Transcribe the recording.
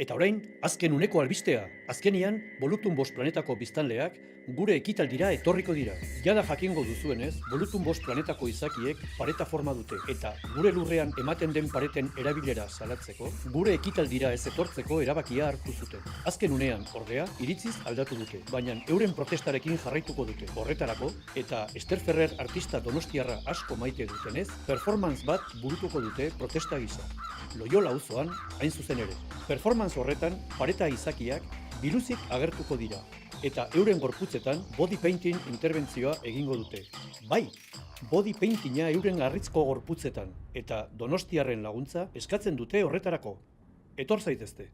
Eta orain, azken uneko albistea. Azkenian, Bolutun 5 planetako biztanleak gure ekitaldira etorriko dira. Jada jakingo duzuenez, Bolutun 5 planetako izakiek pareta forma dute. Eta gure lurrean ematen den pareten erabilera salatzeko, gure ekitaldira ez etortzeko erabakia hartu zuten. Azken unean, ordea, iritziz aldatu dute. Baina euren protestarekin jarraituko dute. Horretarako, eta Ester Ferrer artista donostiarra asko maite dutenez, performance bat burutuko dute protesta gisa. Loiola auzoan, hain zuzen ere. Performance horretan, pareta izakiak biluzik agertuko dira. Eta euren gorputzetan body painting interbentzioa egingo dute. Bai, body paintinga euren harritzko gorputzetan. Eta donostiarren laguntza eskatzen dute horretarako. Etor zaitezte.